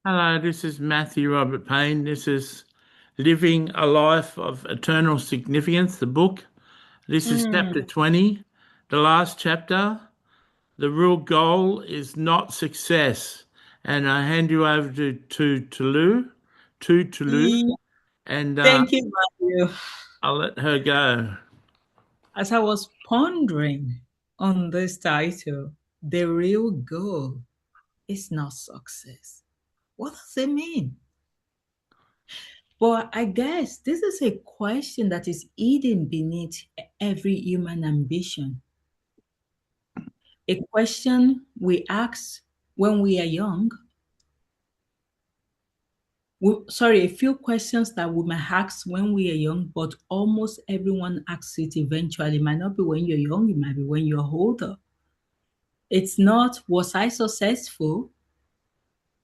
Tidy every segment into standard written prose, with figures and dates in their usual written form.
Hello, this is Matthew Robert Payne. This is Living a Life of Eternal Significance, the book. This is chapter Mm. 20, the last chapter. The real goal is not success. And I hand you over to Tolu, Yeah, and thank you, Matthew. I'll let her go. As I was pondering on this title, the real goal is not success. What does it mean? Well, I guess this is a question that is hidden beneath every human ambition. A question we ask when we are young. Sorry, a few questions that we might ask when we are young, but almost everyone asks it eventually. It might not be when you're young, it might be when you're older. It's not, was I successful?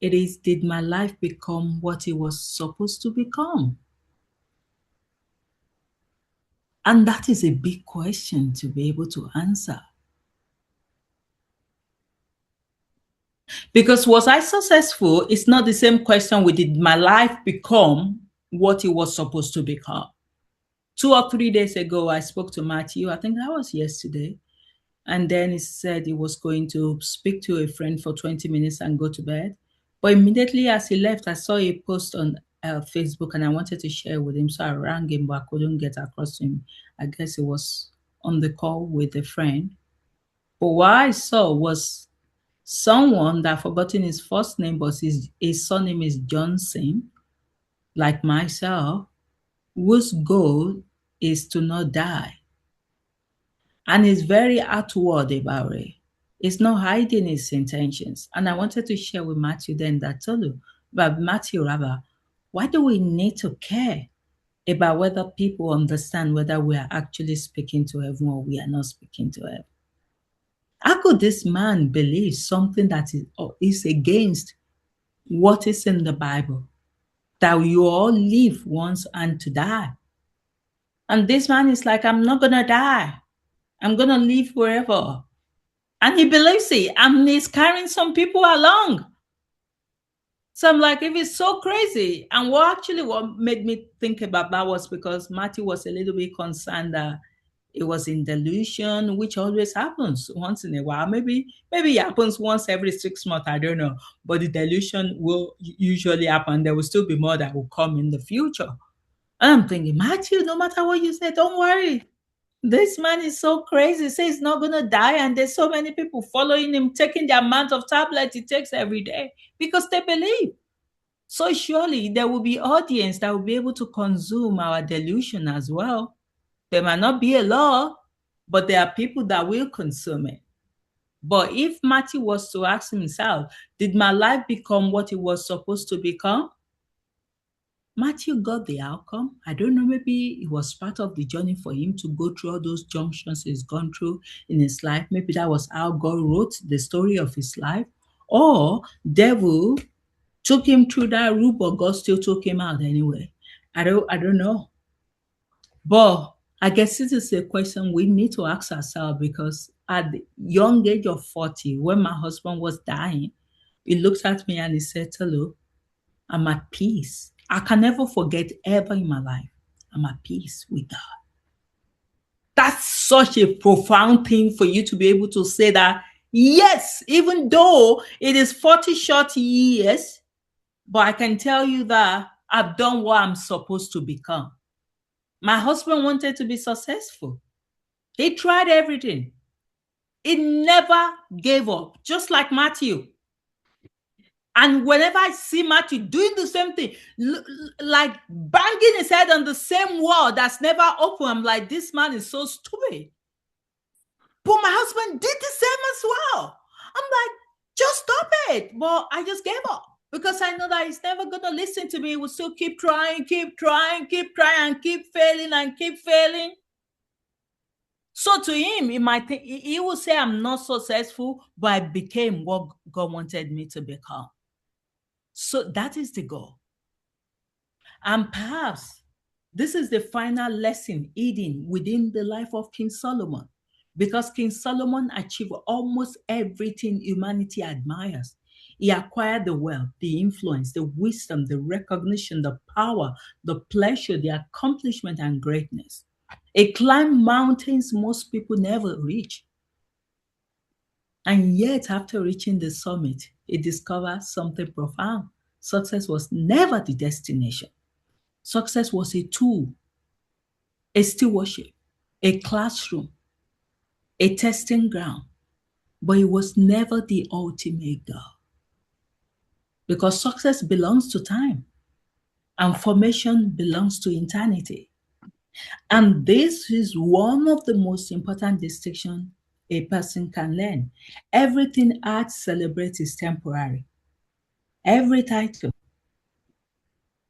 It is, did my life become what it was supposed to become? And that is a big question to be able to answer. Because was I successful? It's not the same question with did my life become what it was supposed to become. 2 or 3 days ago, I spoke to Matthew. I think that was yesterday. And then he said he was going to speak to a friend for 20 minutes and go to bed. But immediately as he left, I saw a post on Facebook and I wanted to share with him. So I rang him, but I couldn't get across to him. I guess he was on the call with a friend. But what I saw was someone that I've forgotten his first name, but his surname is Johnson, like myself, whose goal is to not die. And he's very outward about it. He's not hiding his intentions. And I wanted to share with Matthew then that Tolu, but Matthew rather, why do we need to care about whether people understand whether we are actually speaking to heaven or we are not speaking to heaven? How could this man believe something that is against what is in the Bible? That you all live once and to die. And this man is like, I'm not going to die. I'm going to live forever. And he believes it. And he's carrying some people along. So I'm like, if it's so crazy. And what made me think about that was because Matthew was a little bit concerned that it was in delusion, which always happens once in a while. Maybe it happens once every 6 months. I don't know. But the delusion will usually happen. There will still be more that will come in the future. And I'm thinking, Matthew, no matter what you say, don't worry. This man is so crazy. He says he's not going to die. And there's so many people following him, taking the amount of tablets he takes every day because they believe. So surely there will be audience that will be able to consume our delusion as well. There might not be a law, but there are people that will consume it. But if Matthew was to ask himself, did my life become what it was supposed to become? Matthew got the outcome. I don't know, maybe it was part of the journey for him to go through all those junctions he's gone through in his life. Maybe that was how God wrote the story of his life. Or devil took him through that route, but God still took him out anyway. I don't know. But I guess this is a question we need to ask ourselves because at the young age of 40, when my husband was dying, he looked at me and he said, Hello, I'm at peace. I can never forget ever in my life. I'm at peace with God. That's such a profound thing for you to be able to say that, yes, even though it is 40 short years, but I can tell you that I've done what I'm supposed to become. My husband wanted to be successful. He tried everything. He never gave up, just like Matthew. And whenever I see Matthew doing the same thing, like banging his head on the same wall that's never open, I'm like, this man is so stupid. But my husband did the same as well. I'm like, just stop it. But I just gave up because I know that he's never going to listen to me. He will still keep trying, and keep failing and keep failing. So to him, he will say, I'm not successful, but I became what God wanted me to become. So that is the goal. And perhaps this is the final lesson hidden within the life of King Solomon, because King Solomon achieved almost everything humanity admires. He acquired the wealth, the influence, the wisdom, the recognition, the power, the pleasure, the accomplishment, and greatness. He climbed mountains most people never reach. And yet, after reaching the summit, he discovered something profound. Success was never the destination. Success was a tool, a stewardship, a classroom, a testing ground, but it was never the ultimate goal. Because success belongs to time and formation belongs to eternity. And this is one of the most important distinctions a person can learn. Everything art celebrates is temporary. Every title,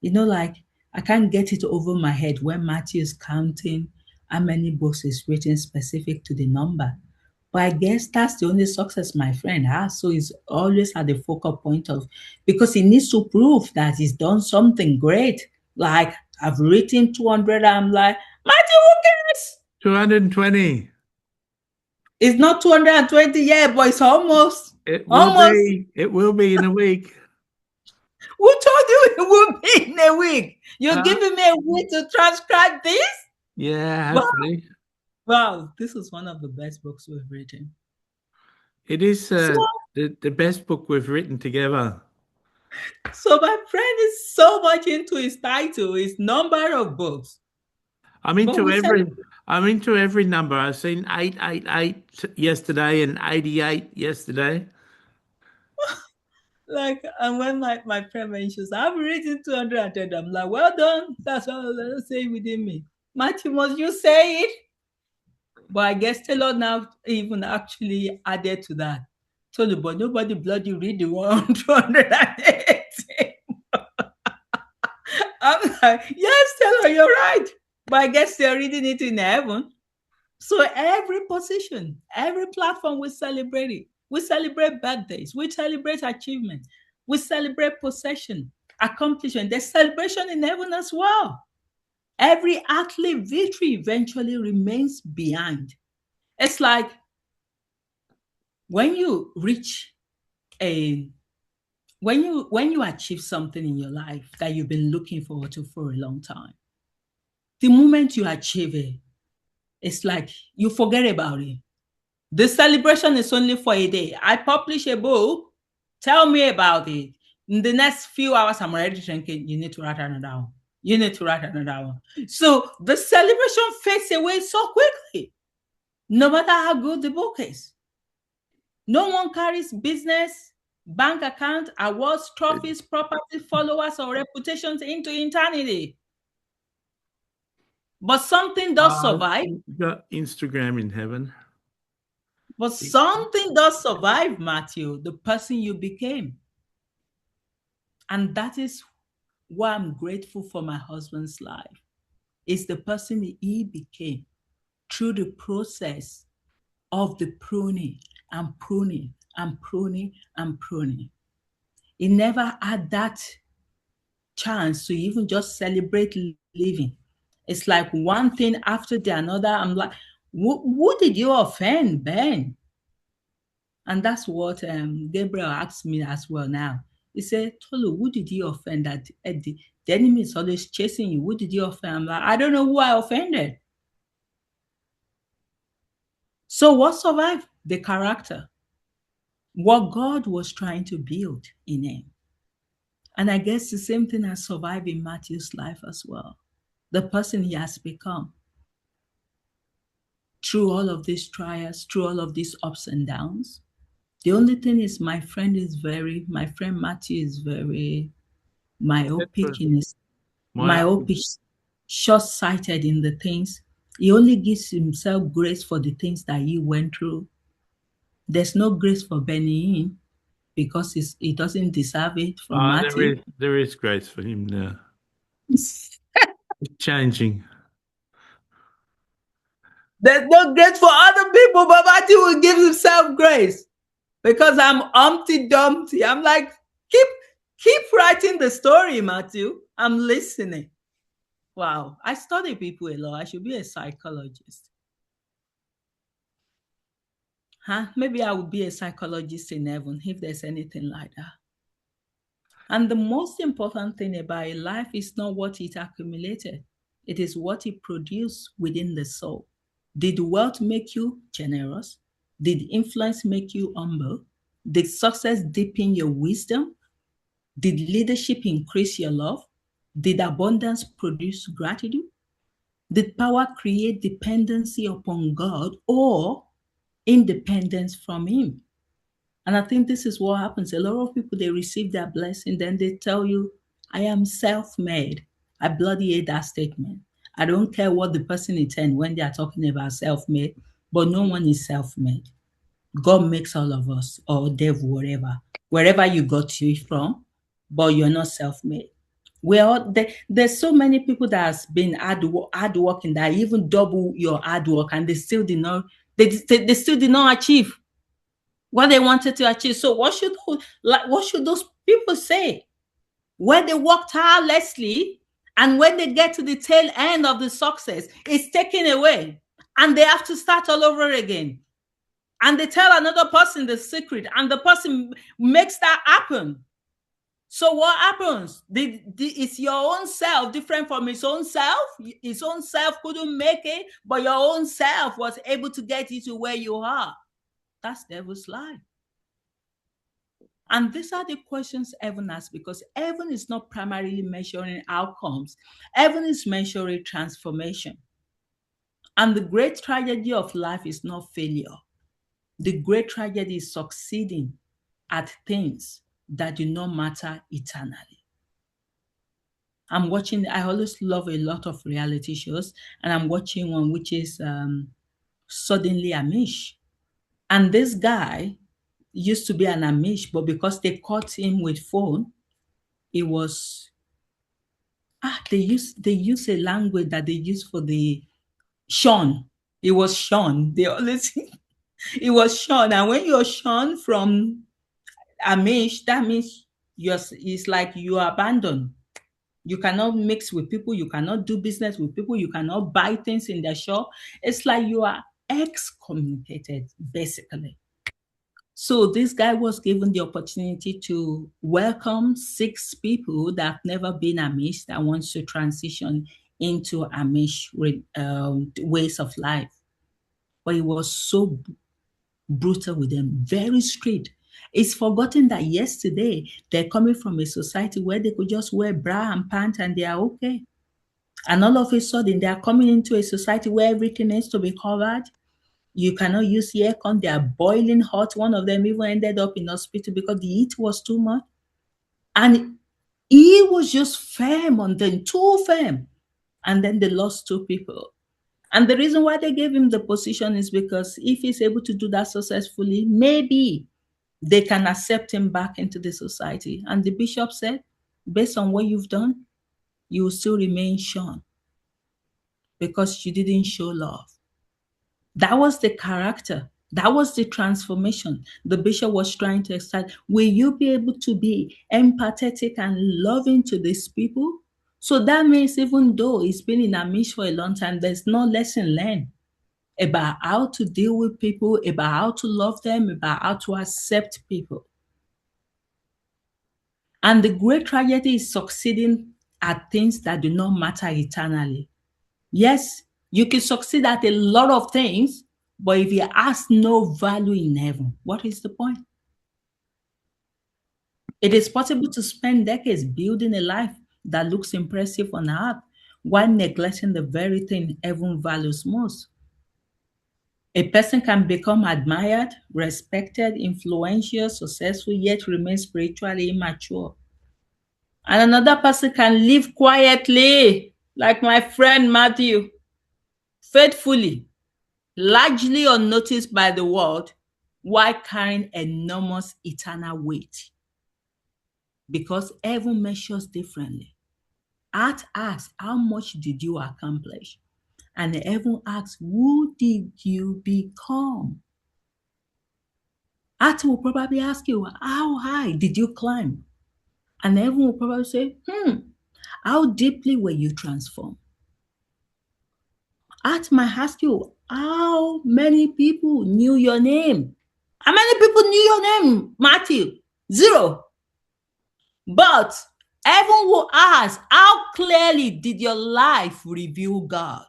like I can't get it over my head when Matthew is counting how many books is written specific to the number. But I guess that's the only success my friend has. So he's always at the focal point of, because he needs to prove that he's done something great. Like I've written 200. I'm like, Matthew, who cares? 220. It's not 220 yet, but it's almost. It will Almost. be. It will be in a week. Who told you it will be in a week? You're giving me a week to transcribe this? Yeah, hopefully. Wow, this is one of the best books we've written. It is the best book we've written together. So my friend is so much into his title, his number of books. I'm into every number. I've seen 888 yesterday and 88 yesterday. And when my friend mentions, I've written 210, I'm like, well done. That's all I'll say within me. Matthew, must you say it? But I guess Taylor now even actually added to that. Tolu, but nobody bloody read the 180. I'm like, yes, Taylor, you're right. But I guess they're reading it in heaven. So every position, every platform, we celebrate it. We celebrate birthdays. We celebrate achievement. We celebrate possession, accomplishment. There's celebration in heaven as well. Every athlete victory eventually remains behind. It's like when you reach when you achieve something in your life that you've been looking forward to for a long time, the moment you achieve it, it's like you forget about it. The celebration is only for a day. I publish a book. Tell me about it. In the next few hours, I'm already thinking, you need to write another one. You need to write another one. So the celebration fades away so quickly, no matter how good the book is. No one carries business, bank account, awards, trophies, property, followers, or reputations into eternity. But something does survive. Got Instagram in heaven. But something does survive, Matthew, the person you became. And that is why I'm grateful for my husband's life. It's the person he became through the process of the pruning and pruning and pruning and pruning. He never had that chance to even just celebrate living. It's like one thing after the another. I'm like, who did you offend, Ben? And that's what Gabriel asked me as well now. He said, Tolu, who did you offend? That the enemy is always chasing you. Who did you offend? I'm like, I don't know who I offended. So what survived? The character. What God was trying to build in him. And I guess the same thing has survived in Matthew's life as well. The person he has become. Through all of these trials, through all of these ups and downs. The only thing is my friend Matthew is very myopic in his myopic, short-sighted in the things. He only gives himself grace for the things that he went through. There's no grace for Benny because he doesn't deserve it from Matthew. There is grace for him now. It's changing. There's no grace for other people, but Matthew will give himself grace. Because I'm Humpty Dumpty. I'm like, keep writing the story, Matthew. I'm listening. Wow. I study people a lot. I should be a psychologist. Maybe I would be a psychologist in heaven if there's anything like that. And the most important thing about a life is not what it accumulated, it is what it produced within the soul. Did wealth make you generous? Did influence make you humble? Did success deepen your wisdom? Did leadership increase your love? Did abundance produce gratitude? Did power create dependency upon God or independence from Him? And I think this is what happens. A lot of people, they receive their blessing, then they tell you, I am self-made. I bloody hate that statement. I don't care what the person intends when they are talking about self-made, but no one is self-made. God makes all of us, or devil, whatever, wherever you got it from, but you're not self-made. There's so many people that has been hard working that even double your hard work, and they still did not, they still did not achieve what they wanted to achieve. So what should those people say? When they work tirelessly, and when they get to the tail end of the success, it's taken away, and they have to start all over again. And they tell another person the secret, and the person makes that happen. So what happens? Is your own self different from his own self? His own self couldn't make it, but your own self was able to get you to where you are. That's devil's lie. And these are the questions heaven asks, because heaven is not primarily measuring outcomes. Heaven is measuring transformation. And the great tragedy of life is not failure. The great tragedy is succeeding at things that do not matter eternally. I always love a lot of reality shows, and I'm watching one which is Suddenly Amish. And this guy used to be an Amish, but because they caught him with phone, it was they use a language that they use for the shun. It was shun. They always it was shun. And when you're shun from Amish, that means it's like you are abandoned. You cannot mix with people, you cannot do business with people, you cannot buy things in their shop. It's like you are excommunicated, basically. So this guy was given the opportunity to welcome 6 people that have never been Amish that wants to transition into Amish ways of life. But he was so brutal with them, very strict. It's forgotten that yesterday they're coming from a society where they could just wear bra and pants and they are okay. And all of a sudden they are coming into a society where everything needs to be covered. You cannot use aircon. They are boiling hot. One of them even ended up in hospital because the heat was too much. And he was just firm on them, too firm. And then they lost 2 people. And the reason why they gave him the position is because if he's able to do that successfully, maybe they can accept him back into the society. And the bishop said, based on what you've done, you will still remain shun because you didn't show love. That was the character. That was the transformation the bishop was trying to excite. Will you be able to be empathetic and loving to these people? So that means even though it's been in Amish for a long time, there's no lesson learned about how to deal with people, about how to love them, about how to accept people. And the great tragedy is succeeding at things that do not matter eternally. Yes, you can succeed at a lot of things, but if it has no value in heaven, what is the point? It is possible to spend decades building a life that looks impressive on earth while neglecting the very thing heaven values most. A person can become admired, respected, influential, successful, yet remain spiritually immature. And another person can live quietly, like my friend Matthew, faithfully, largely unnoticed by the world, while carrying enormous eternal weight. Because heaven measures differently. Earth asks, how much did you accomplish? And heaven asks, who did you become? Earth will probably ask you, how high did you climb? And heaven will probably say, how deeply were you transformed? ask you, how many people knew your name? How many people knew your name, Matthew? 0. But heaven will ask, how clearly did your life reveal God?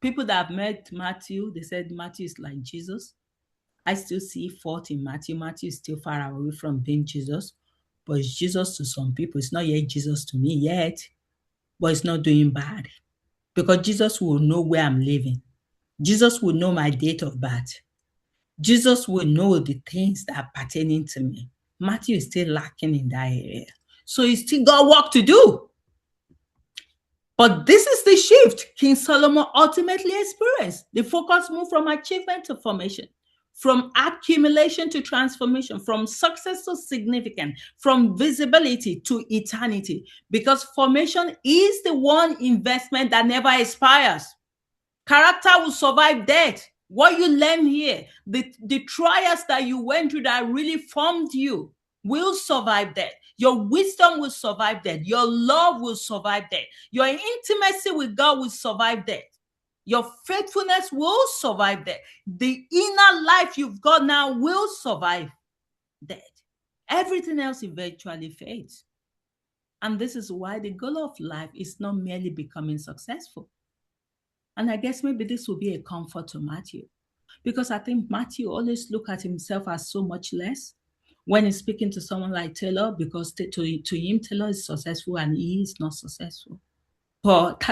People that have met Matthew, they said Matthew is like Jesus. I still see fault in Matthew. Matthew is still far away from being Jesus. But it's Jesus to some people. It's not yet Jesus to me yet. But it's not doing bad. Because Jesus will know where I'm living. Jesus will know my date of birth. Jesus will know the things that are pertaining to me. Matthew is still lacking in that area. So he's still got work to do. But this is the shift King Solomon ultimately experienced. The focus moved from achievement to formation, from accumulation to transformation, from success to significance, from visibility to eternity. Because formation is the one investment that never expires. Character will survive death. What you learn here, the trials that you went through that really formed you will survive death. Your wisdom will survive death. Your love will survive death. Your intimacy with God will survive death. Your faithfulness will survive death. The inner life you've got now will survive death. Everything else eventually fades. And this is why the goal of life is not merely becoming successful. And I guess maybe this will be a comfort to Matthew, because I think Matthew always look at himself as so much less when he's speaking to someone like Taylor, because to him, Taylor is successful and he is not successful. But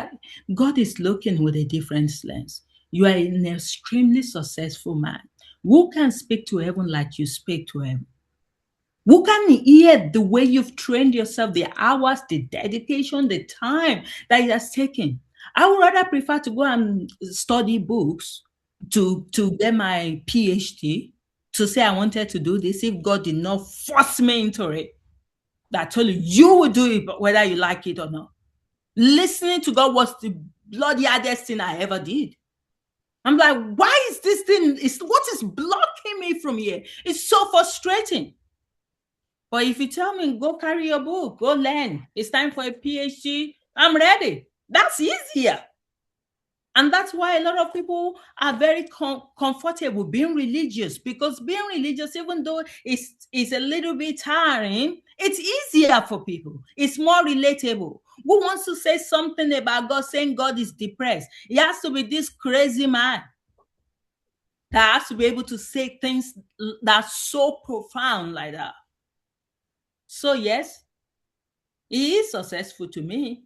God is looking with a different lens. You are an extremely successful man. Who can speak to heaven like you speak to heaven? Who can hear the way you've trained yourself, the hours, the dedication, the time that it has taken? I would rather prefer to go and study books to get my PhD, to say I wanted to do this, if God did not force me into it. That I told you will do it, whether you like it or not. Listening to God was the bloody hardest thing I ever did. I'm like, why is this thing, what is blocking me from here? It's so frustrating. But if you tell me, go carry your book, go learn, it's time for a PhD, I'm ready. That's easier. And that's why a lot of people are very comfortable being religious, because being religious, even though it's a little bit tiring, it's easier for people. It's more relatable. Who wants to say something about God, saying God is depressed? He has to be this crazy man that has to be able to say things that's so profound like that. So yes, he is successful to me,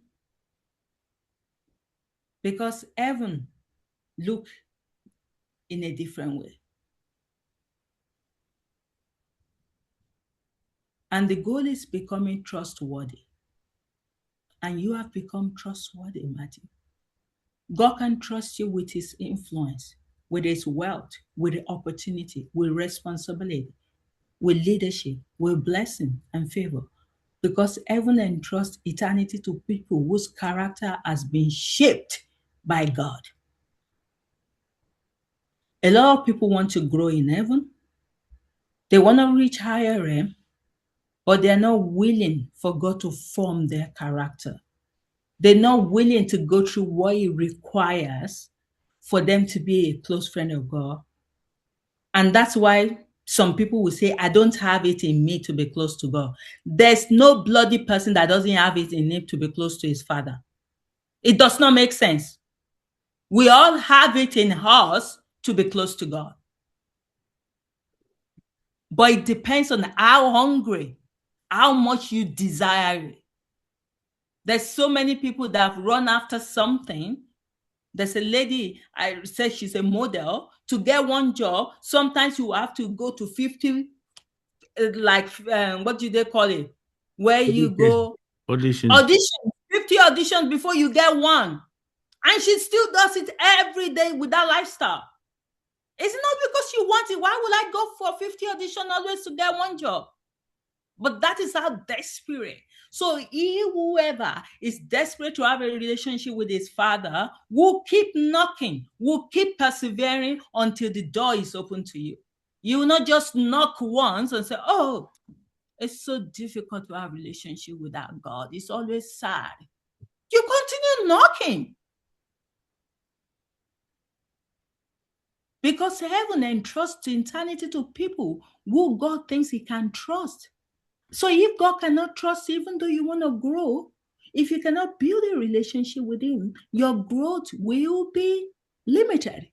because heaven look in a different way. And the goal is becoming trustworthy. And you have become trustworthy, Matthew. God can trust you with his influence, with his wealth, with the opportunity, with responsibility, with leadership, with blessing and favor. Because heaven entrusts eternity to people whose character has been shaped by God. A lot of people want to grow in heaven. They want to reach higher realm, but they're not willing for God to form their character. They're not willing to go through what it requires for them to be a close friend of God. And that's why some people will say, I don't have it in me to be close to God. There's no bloody person that doesn't have it in him to be close to his Father. It does not make sense. We all have it in us to be close to God. But it depends on how hungry, how much you desire it. There's so many people that have run after something. There's a lady, I said she's a model. To get one job, sometimes you have to go to 50, what do they call it? Where you go audition, 50 auditions before you get one. And she still does it every day with that lifestyle. It's not because she wants it. Why would I go for 50 auditions always to get one job? But that is how desperate. So whoever is desperate to have a relationship with his Father will keep knocking, will keep persevering until the door is open to you. You will not just knock once and say, oh, it's so difficult to have a relationship without God. It's always sad. You continue knocking. Because heaven entrusts eternity to people who God thinks he can trust. So if God cannot trust, even though you want to grow, if you cannot build a relationship with him, your growth will be limited.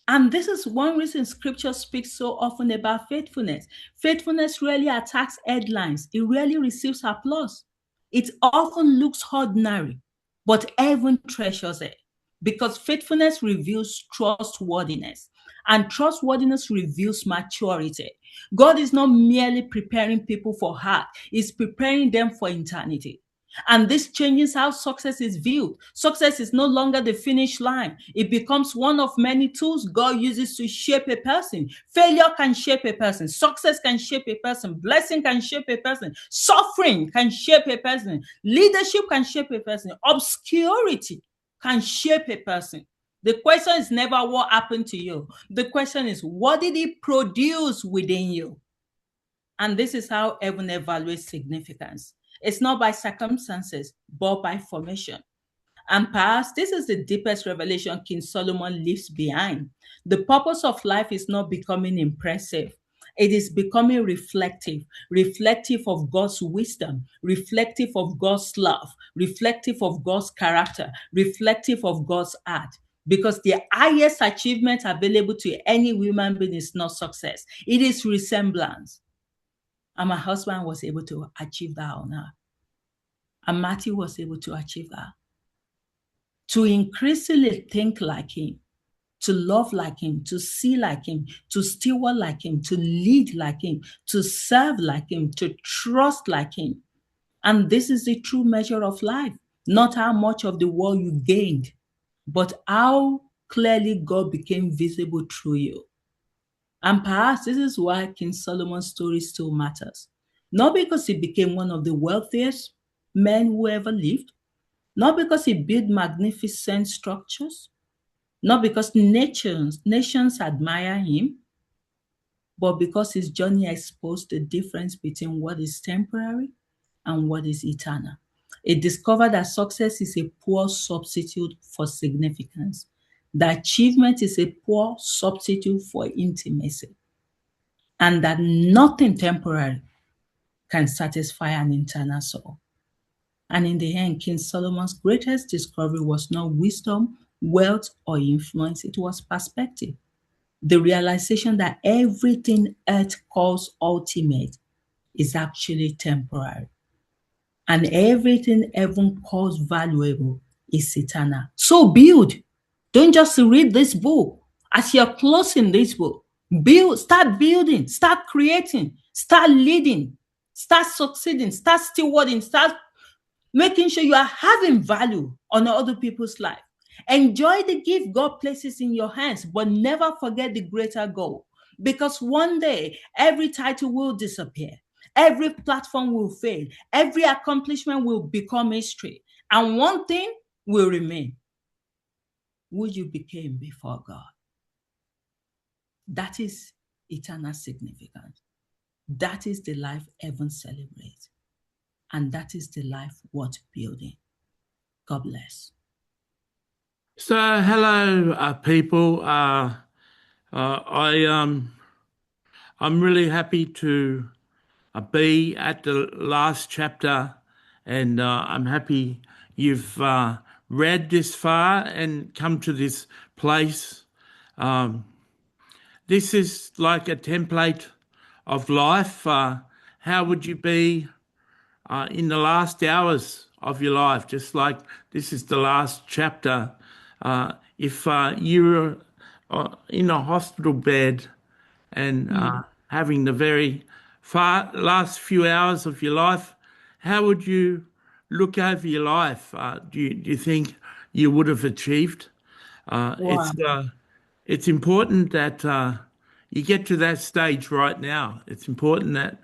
And this is one reason scripture speaks so often about faithfulness. Faithfulness rarely attacks headlines. It rarely receives applause. It often looks ordinary, but heaven treasures it because faithfulness reveals trustworthiness, and trustworthiness reveals maturity. God is not merely preparing people for heart, He's preparing them for eternity. And this changes how success is viewed. Success is no longer the finish line. It becomes one of many tools God uses to shape a person. Failure can shape a person. Success can shape a person. Blessing can shape a person. Suffering can shape a person. Leadership can shape a person. Obscurity can shape a person. The question is never what happened to you. The question is, what did it produce within you? And this is how heaven evaluates significance. It's not by circumstances, but by formation. And perhaps this is the deepest revelation King Solomon leaves behind. The purpose of life is not becoming impressive. It is becoming reflective, reflective of God's wisdom, reflective of God's love, reflective of God's character, reflective of God's art. Because the highest achievement available to any human being is not success, it is resemblance. And my husband was able to achieve that on her. And Matthew was able to achieve that. To increasingly think like him, to love like him, to see like him, to steward like him, to lead like him, to serve like him, to trust like him. And this is the true measure of life. Not how much of the world you gained, but how clearly God became visible through you. And perhaps this is why King Solomon's story still matters. Not because he became one of the wealthiest men who ever lived, not because he built magnificent structures, not because nations admire him, but because his journey exposed the difference between what is temporary and what is eternal. It discovered that success is a poor substitute for significance. That achievement is a poor substitute for intimacy. And that nothing temporary can satisfy an internal soul. And in the end, King Solomon's greatest discovery was not wisdom, wealth, or influence, it was perspective. The realization that everything earth calls ultimate is actually temporary. And everything heaven calls valuable is eternal. So build. Don't just read this book. As you're closing this book, build, start building, start creating, start leading, start succeeding, start stewarding, start making sure you are having value on other people's life. Enjoy the gift God places in your hands, but never forget the greater goal. Because one day, every title will disappear. Every platform will fade. Every accomplishment will become history. And one thing will remain: who you became before God. That is eternal significance. That is the life heaven celebrates. And that is the life worth building. God bless. So, hello, people. I'm really happy to be at the last chapter, and I'm happy you've read this far and come to this place. This is like a template of life. How would you be in the last hours of your life? Just like this is the last chapter. If you were in a hospital bed and having the very last few hours of your life, how would you look over your life? Do you think you would have achieved? Wow. It's important that you get to that stage right now. It's important that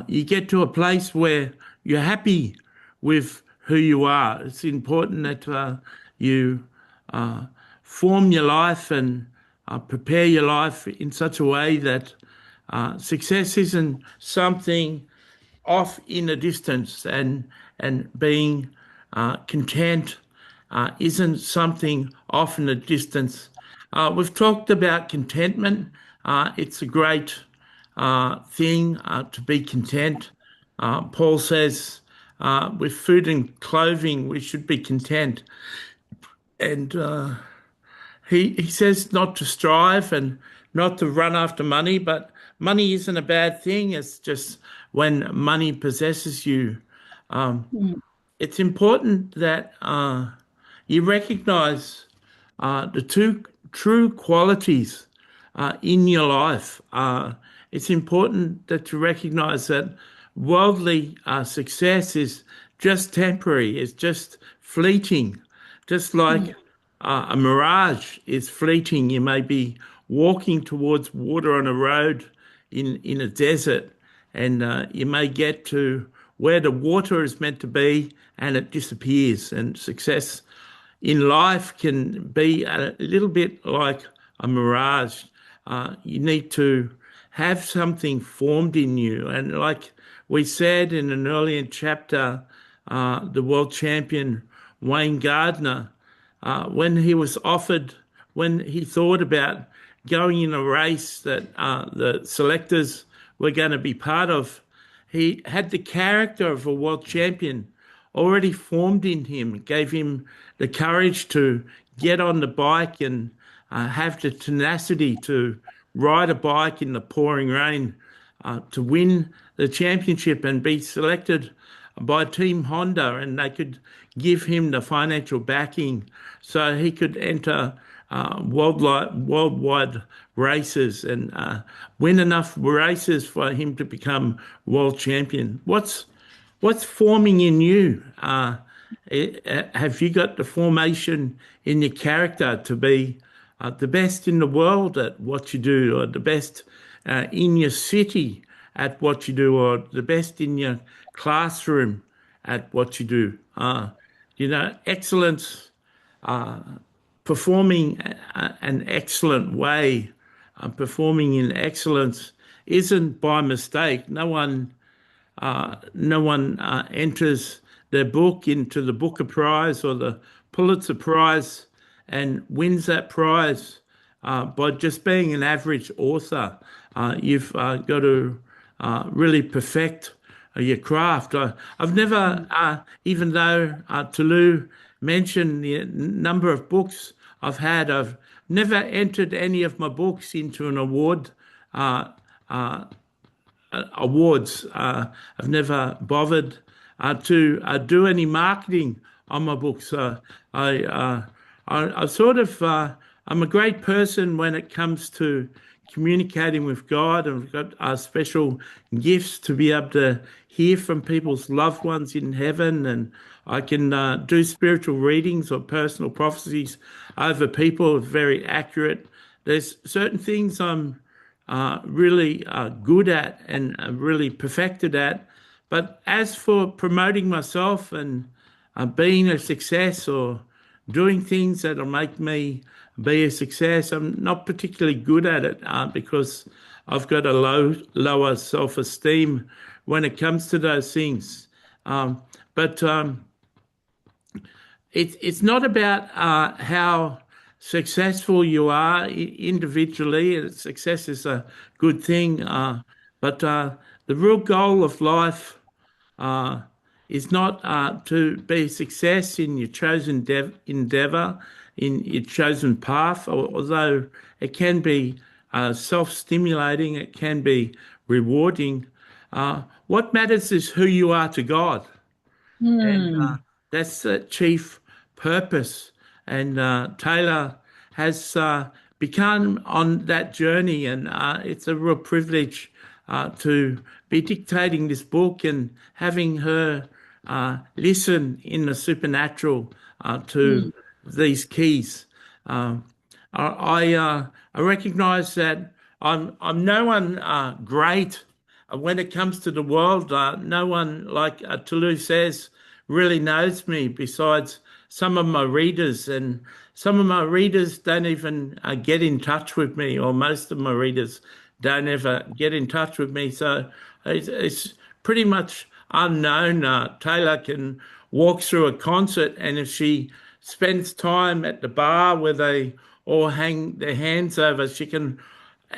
you get to a place where you're happy with who you are. It's important that you form your life and prepare your life in such a way that success isn't something off in the distance, and being content isn't something off in a distance. We've talked about contentment. It's a great thing to be content. Paul says, with food and clothing, we should be content. And he says not to strive and not to run after money, but money isn't a bad thing. It's just when money possesses you. It's important that you recognize the two true qualities in your life. It's important that you recognize that worldly success is just temporary, it's just fleeting, just like a mirage is fleeting. You may be walking towards water on a road in a desert, and you may get to where the water is meant to be and it disappears. And success in life can be a little bit like a mirage. You need to have something formed in you. And like we said in an earlier chapter, the world champion Wayne Gardner, when he thought about going in a race that the selectors were going to be part of, he had the character of a world champion already formed in him. It gave him the courage to get on the bike and have the tenacity to ride a bike in the pouring rain, to win the championship and be selected by Team Honda, and they could give him the financial backing so he could enter worldwide races and win enough races for him to become world champion. What's forming in you? Have you got the formation in your character to be the best in the world at what you do, or the best in your city at what you do, or the best in your classroom at what you do? Excellence, performing an excellent way, performing in excellence isn't by mistake. No one enters their book into the Booker Prize or the Pulitzer Prize and wins that prize by just being an average author. You've got to really perfect your craft. I've never, even though Tolu mentioned the number of books I've had, I've never entered any of my books into an awards. I've never bothered to do any marketing on my books. I sort of, I'm a great person when it comes to communicating with God, and I've got special gifts to be able to hear from people's loved ones in heaven, and I can do spiritual readings or personal prophecies over people, very accurate. There's certain things I'm really good at and really perfected at. But as for promoting myself and being a success or doing things that'll make me be a success, I'm not particularly good at it because I've got a lower self-esteem when it comes to those things. But it's not about how successful you are individually. Success is a good thing, but the real goal of life is not to be a success in your chosen endeavour, in your chosen path, although it can be self-stimulating, it can be rewarding. What matters is who you are to God. And that's the chief purpose. And Taylor has begun on that journey, and it's a real privilege to be dictating this book and having her listen in the supernatural to these keys. I recognise that I'm no one great when it comes to the world. No one, like Tolu says, really knows me besides some of my readers, and some of my readers don't even get in touch with me, or most of my readers don't ever get in touch with me. So it's pretty much unknown. Taylor can walk through a concert, and if she spends time at the bar where they all hang their hands over. She can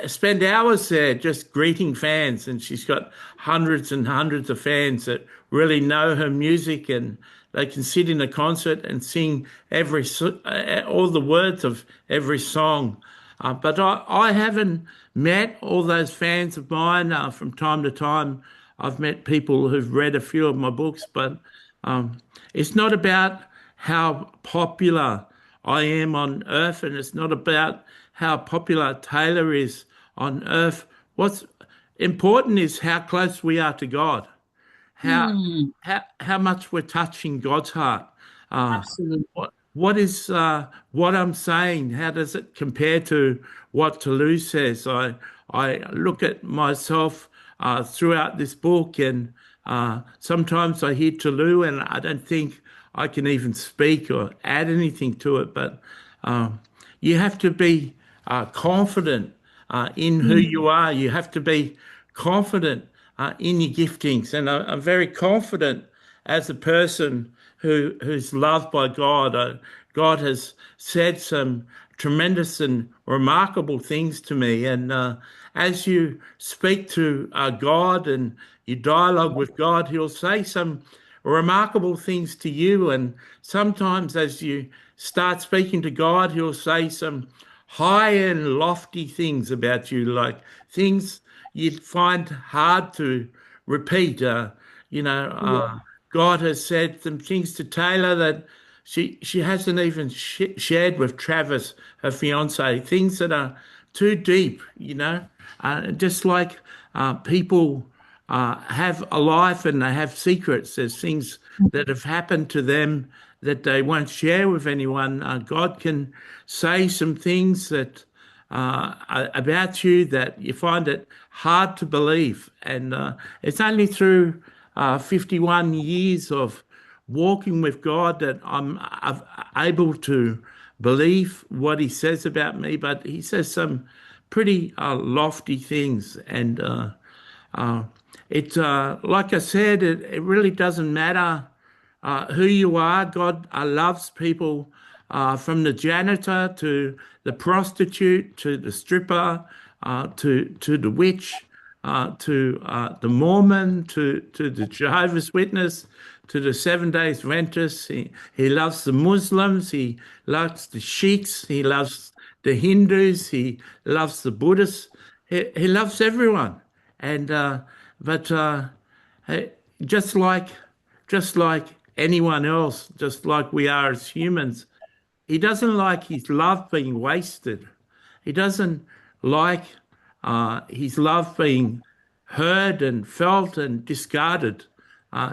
spend hours there just greeting fans, and she's got hundreds and hundreds of fans that really know her music, and they can sit in a concert and sing all the words of every song. But I haven't met all those fans of mine. From time to time, I've met people who've read a few of my books, but um, it's not about how popular I am on earth, and it's not about how popular Taylor is on earth. What's important is how close we are to God, how Hmm. how much we're touching God's heart. Absolutely. What I'm saying? How does it compare to what Tolu says? I look at myself throughout this book, and sometimes I hear Tolu, and I don't think I can even speak or add anything to it. But um, you have to be confident in who Hmm. you are. You have to be confident in your giftings, and I'm very confident as a person who's loved by God. God has said some tremendous and remarkable things to me, and as you speak to God and you dialogue with God, He'll say some remarkable things to you. And sometimes, as you start speaking to God, He'll say some high and lofty things about you, like things you'd find hard to repeat. You know, God has said some things to Taylor that she hasn't even shared with Travis, her fiance, things that are too deep, you know. Just like people have a life and they have secrets, there's things that have happened to them that they won't share with anyone. God can say some things that about you that you find it hard to believe. And it's only through 51 years of walking with God that I'm able to believe what He says about me. But He says some pretty lofty things. And uh, like I said, it really doesn't matter who you are. God loves people from the janitor to the prostitute to the stripper to the witch to the Mormon to the Jehovah's Witness to the Seven-day Adventists. He loves the Muslims. He loves the Sheiks. He loves the Hindus. He loves the Buddhists. He loves everyone. And but hey, just like just like anyone else, just like we are as humans, he doesn't like his love being wasted. He doesn't like his love being heard and felt and discarded.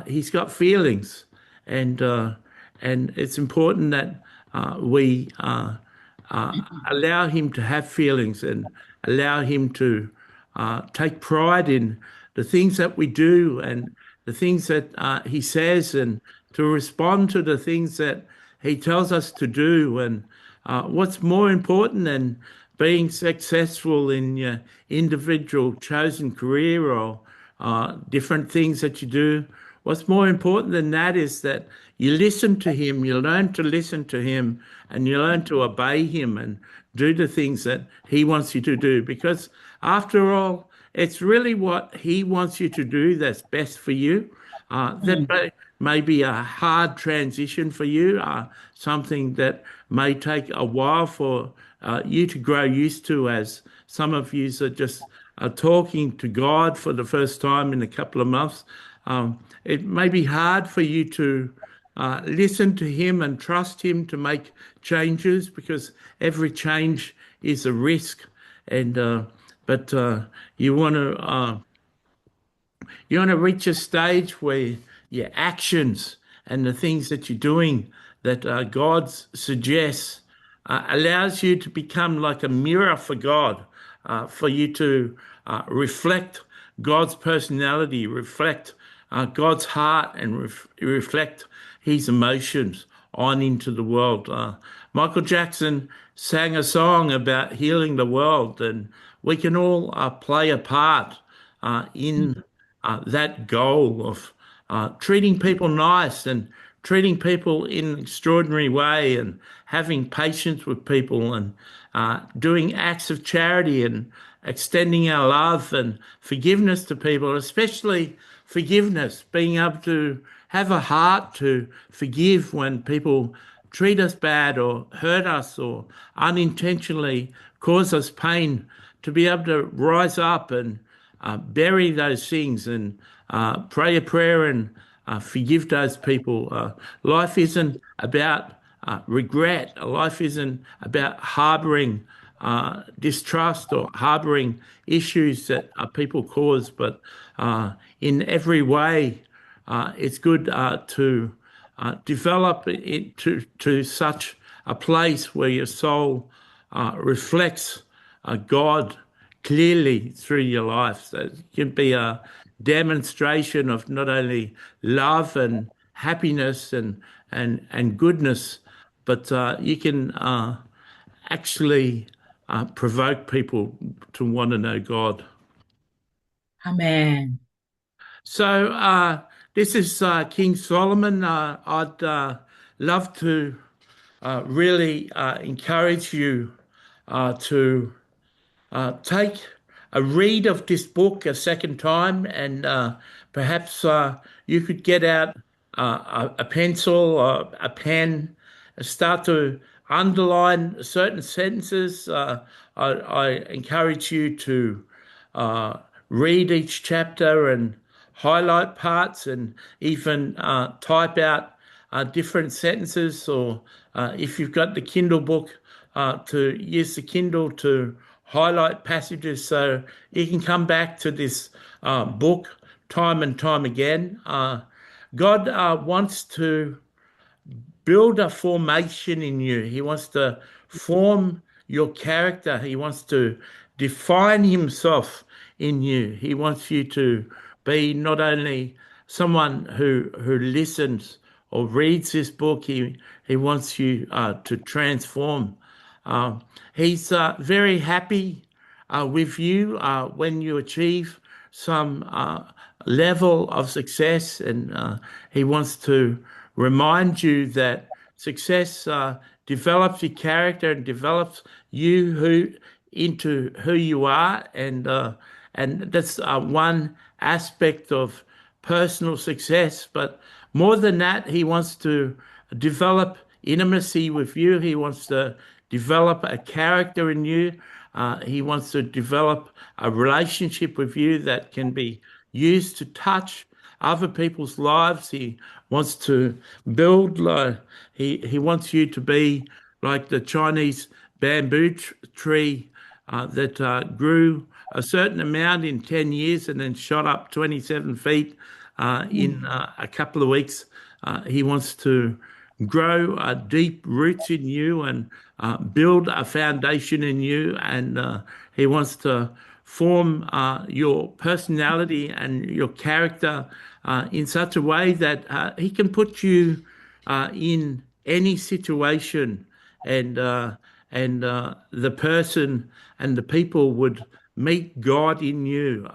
He's got feelings, and and it's important that we allow him to have feelings and allow him to take pride in the things that we do and the things that he says, and to respond to the things that he tells us to do. And what's more important than being successful in your individual chosen career or different things that you do? What's more important than that is that you listen to him, you learn to listen to him, and you learn to obey him and do the things that he wants you to do. Because after all, it's really what he wants you to do that's best for you. That may be a hard transition for you, something that may take a while for you to grow used to, as some of you are just talking to God for the first time in a couple of months. It may be hard for you to listen to Him and trust Him to make changes, because every change is a risk. And but you want to reach a stage where your actions and the things that you're doing that God suggests allows you to become like a mirror for God, for you to reflect God's personality, reflect God's heart, and reflect His emotions on into the world. Michael Jackson sang a song about healing the world, and we can all play a part in that goal of treating people nice and treating people in an extraordinary way and having patience with people and doing acts of charity and extending our love and forgiveness to people, especially forgiveness, being able to have a heart to forgive when people treat us bad or hurt us or unintentionally cause us pain, to be able to rise up and bury those things and pray a prayer and forgive those people. Life isn't about regret. Life isn't about harbouring distrust or harbouring issues that people cause, but in every way, it's good to develop it to such a place where your soul reflects God clearly through your life. So it can be a demonstration of not only love and happiness and goodness, but you can actually provoke people to want to know God. Amen. So this is King Solomon. I'd love to really encourage you to take a read of this book a second time, and perhaps you could get out a pencil or a pen and start to underline certain sentences. I encourage you to read each chapter and highlight parts and even type out different sentences, or if you've got the Kindle book, to use the Kindle to highlight passages so you can come back to this book time and time again. God wants to build a formation in you. He wants to form your character. He wants to define himself in you. He wants you to be not only someone who listens or reads this book, he wants you to transform. He's very happy with you when you achieve some level of success, and he wants to remind you that success develops your character and develops you into who you are, and that's one aspect of personal success. But more than that, he wants to develop intimacy with you. He wants to develop a character in you. He wants to develop a relationship with you that can be used to touch other people's lives. He wants to build, he wants you to be like the Chinese bamboo tree that grew a certain amount in 10 years and then shot up 27 feet in a couple of weeks. He wants to grow deep roots in you and build a foundation in you, and he wants to form your personality and your character in such a way that he can put you in any situation, and the person and the people would meet God in you.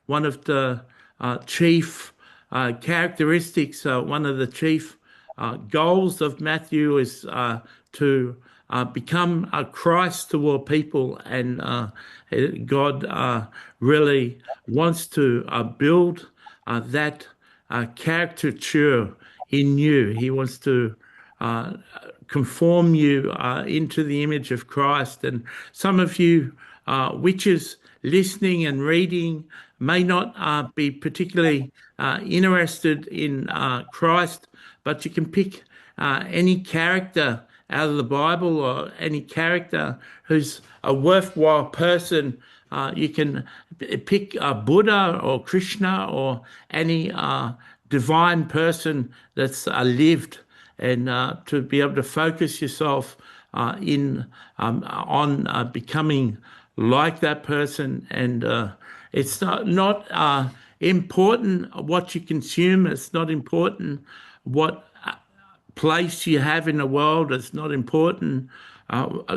One of the chief characteristics, one of the chief goals of Matthew is to become a Christ to all people, and God really wants to build that caricature in you. He wants to conform you into the image of Christ. And some of you witches listening and reading may not be particularly interested in Christ, but you can pick any character out of the Bible or any character who's a worthwhile person. You can pick Buddha or Krishna or any divine person that's lived, and to be able to focus yourself on becoming like that person. And it's not important what you consume. It's not important what place you have in the world. It's not important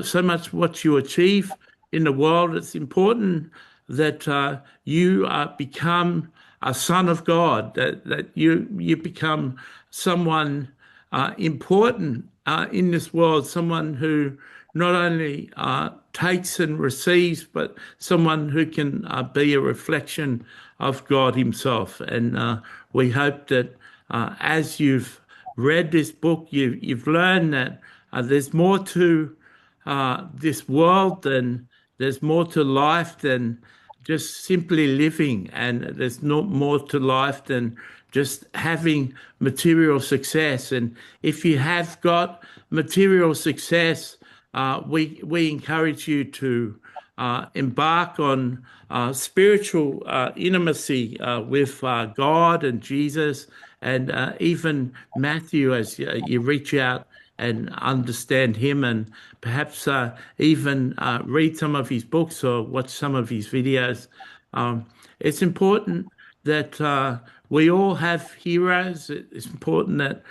so much what you achieve in the world. It's important that you become a son of God, that you become someone important in this world, someone who not only takes and receives, but someone who can be a reflection of God himself. And we hope that as you've read this book, you've learned that there's more to this world than there's more to life than just simply living, and there's not more to life than just having material success. And if you have got material success, we encourage you to embark on spiritual intimacy with God and Jesus, and even Matthew, as you reach out and understand him, and perhaps even read some of his books or watch some of his videos. It's important that we all have heroes. It's important that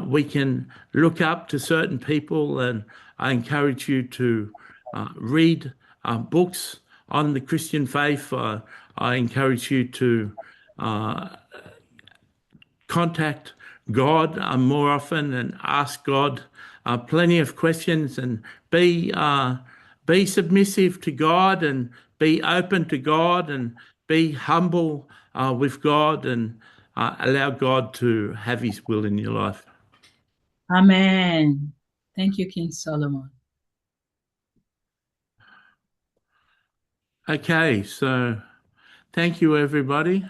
we can look up to certain people, and I encourage you to read books on the Christian faith. I encourage you to contact God more often and ask God plenty of questions, and be submissive to God, and be open to God, and be humble with God, and allow God to have his will in your life. Amen. Thank you, King Solomon. Okay, so thank you, everybody.